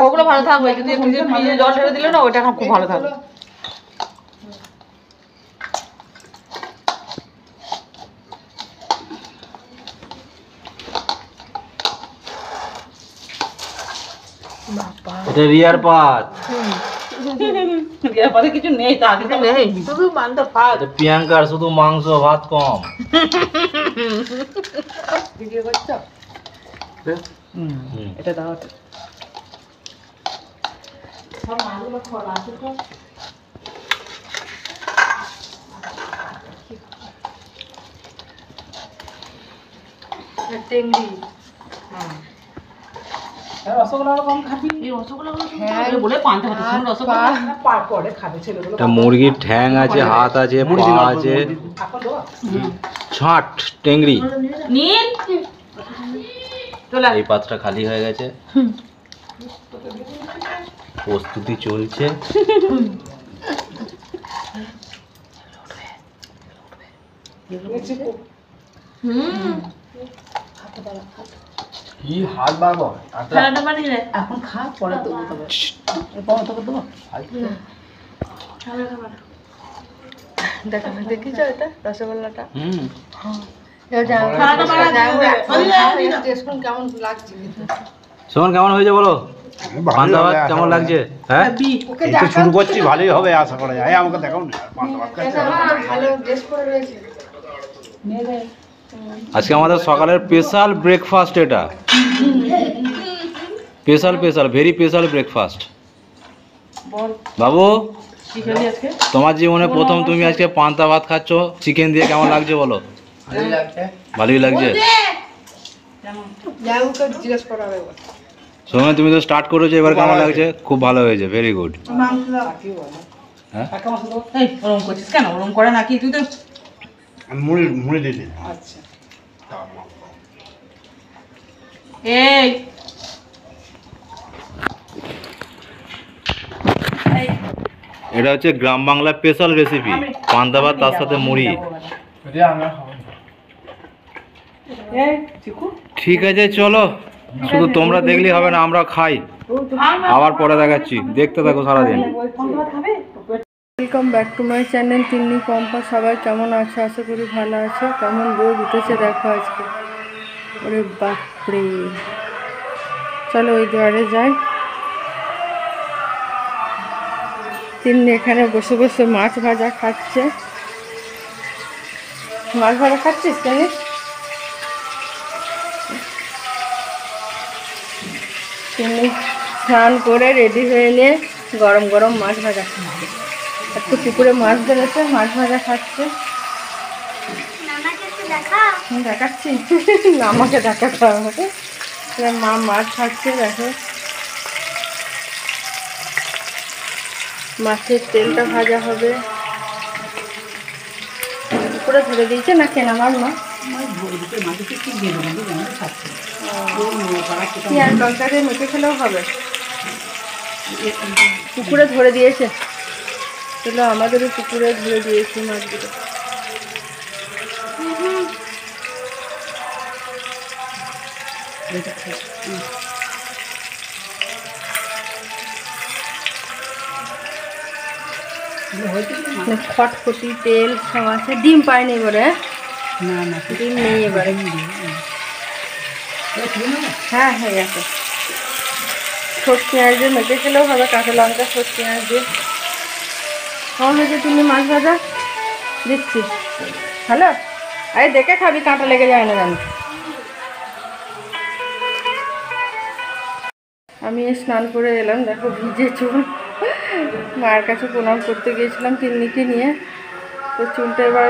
ওগুলো ভালো থাকবে, যদি ফ্রিজে জল ঢেলে দিলে না ওইটা খুব ভালো থাকবে। এটা রিয়ার পাত। রিয়ার পাতে কিছু নেই, তা আগে তো নেই, শুধু মাংস ভাত। প্রিয়াঙ্কার শুধু মাংস ভাত কম। ভিডিও করছো? এটা দাও। সব মাছগুলো খোলা আছে তো। টেংরি। মুরগির ঠ্যাং আছে, হাত আছে, পা আছে, ছাট টেংরি। এই পাত্রটা খালি হয়ে গেছে, প্রস্তুতি চলছে। কি হাত বাড়বো এখন খা, পরে তো দেখিছো এটা রসগোল্লাটা? শোন কেমন হয়েছে বলো, পান্তা ভাত কেমন লাগছে? হ্যাঁ শুরু করছি, ভালোই হবে আশা করা যায়। আমাকে দেখাও না পান্তা ভাত খাচ্ছে। আজকে আমাদের সকালের স্পেশাল ব্রেকফাস্ট, এটা স্পেশাল ভেরি স্পেশাল ব্রেকফাস্ট। বাবু, তোমার জীবনে প্রথম তুমি আজকে পান্তা ভাত খাচ্ছ চিকেন দিয়ে, কেমন লাগছে বলো? ভালোই লাগছে। সময় তুমি তো স্টার্ট করেছো, এবার কেমন লাগছে? খুব ভালো হয়েছে, ভেরি গুড। হ্যাঁ ওরম করছিস কেন? ওরম করে নাকি তুই তো মুড়ি দিয়ে দিন। আচ্ছা এই এটা হচ্ছে গ্রাম বাংলার স্পেশাল রেসিপি, পান্তা ভাত তার সাথে মুড়ি। ঠিক আছে চলো, শুধু তোমরা দেখলেই হবে না, আমরা খাই, আবার পরে দেখাচ্ছি, দেখতে থাকো সারাদিন। Welcome back to my channel Tinni Pampa. সবাই কেমন আছে? আশা করি ভালো আছে। কেমন রোদ উঠেছে দেখো আজকে, ওরে বাপরে। চলো ওই দুয়ারে যাই। তিন্নি এখানে বসে বসে মাছ ভাজা খাচ্ছে। মাছ ভাজা খাচ্ছিস কেন? তিন্নি স্নান করে রেডি হয়ে নিয়ে গরম গরম মাছ ভাজা খাচ্ছে। একটু পুকুরে মাছ ধরেছে, মাছ ভাজা খাচ্ছে। দেখাচ্ছি আমাকে দেখাতে হবে। মা মাছ খাচ্ছে, দেখো মাছের তেলটা ভাজা হবে। পুকুরে ধরে দিয়েছে না কেনা মাছ? মা পেঁয়াজ লঙ্কা দিয়ে মেখে খেলেও হবে, পুকুরে ধরে দিয়েছে। চলো আমাদেরও পুকুরে ধরে দিয়েছি মাছগুলো। খটখটি তেল সব আছে। ডিম পাইনি এবারে, ডিম নেই এবারে। হ্যাঁ হয়ে গেছে। ছোট পেঁয়াজ দিয়ে মেখে খেলেও হবে, কাঁচা লঙ্কা ছোট পেঁয়াজ দিয়ে। কেমন হয়েছে তুমি মাছ ভাজা? দিচ্ছি হ্যালো, আরে দেখে খাবি, কাঁটা লেগে যায় না জানি। আমি স্নান করে এলাম, দেখো ভিজে চুল। মায়ের কাছে প্রণাম করতে গিয়েছিলাম তিন্নিকে নিয়ে। তো চুলটা এবার,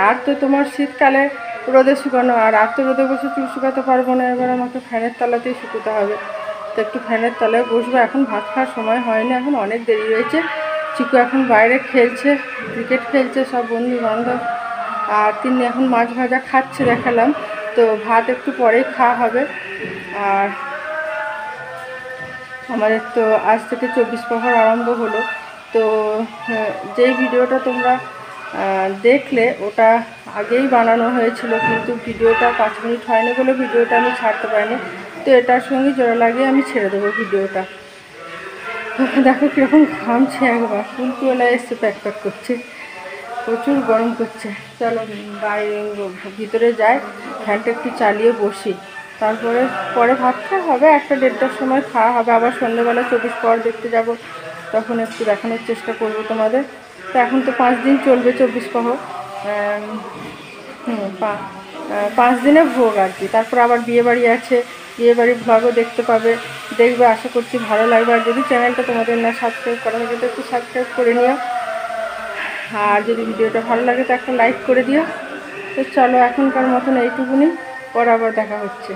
আর তো তোমার শীতকালে রোদে শুকানো, আর তো রোদে বসে চুল শুকাতে পারবো না। এবার আমাকে ফ্যানের তলাতেই শুকোতে হবে। তো একটু ফ্যানের তলায় বসবো। এখন ভাত খাওয়ার সময় হয়নি, এখন অনেক দেরি হয়েছে। চিকু এখন বাইরে খেলছে, ক্রিকেট খেলছে সব বন্ধু বান্ধব। আর তিনি এখন মাছ ভাজা খাচ্ছে দেখালাম। তো ভাত একটু পরেই খাওয়া হবে। আর আমাদের তো আজ থেকে 24 প্রহর আরম্ভ হলো। তো যেই ভিডিওটা তোমরা দেখলে ওটা আগেই বানানো হয়েছিল, কিন্তু ভিডিওটা 5 মিনিট হয়নি বলে ভিডিওটা আমি ছাড়তে পারিনি। তো এটার সঙ্গে জোড়া লাগিয়ে আমি ছেড়ে দেবো ভিডিওটা। দেখো কীরকম ঘামছে, একবার ফুলকুয়ালা এসছে প্যাক প্যাক করছে, প্রচুর গরম করছে। চলো বাইরে ভিতরে যাই, ফ্যানটা একটু চালিয়ে বসি, তারপরে পরে ভাত খাওয়া হবে, 1-1:30টার সময় খাওয়া হবে। আবার সন্ধ্যেবেলা 24 প্রহর দেখতে যাব, তখন একটু দেখানোর চেষ্টা করব তোমাদের। তো এখন তো 5 দিন চলবে 24 প্রহর, 5 দিনে ভোগ আর কি। তারপর আবার বিয়েবাড়ি আছে, বিয়েবাড়ির ভ্লগও দেখতে পাবে, দেখবে, আশা করছি ভালো লাগবে। আর যদি চ্যানেলটা তোমাদের না সাবস্ক্রাইব করা হয় তো একটু সাবস্ক্রাইব করে নিও, আর যদি ভিডিওটা ভালো লাগে তো একটা লাইক করে দিও। তো চলো এখনকার মতন এইটুকুনি, পর আবার দেখা হচ্ছে।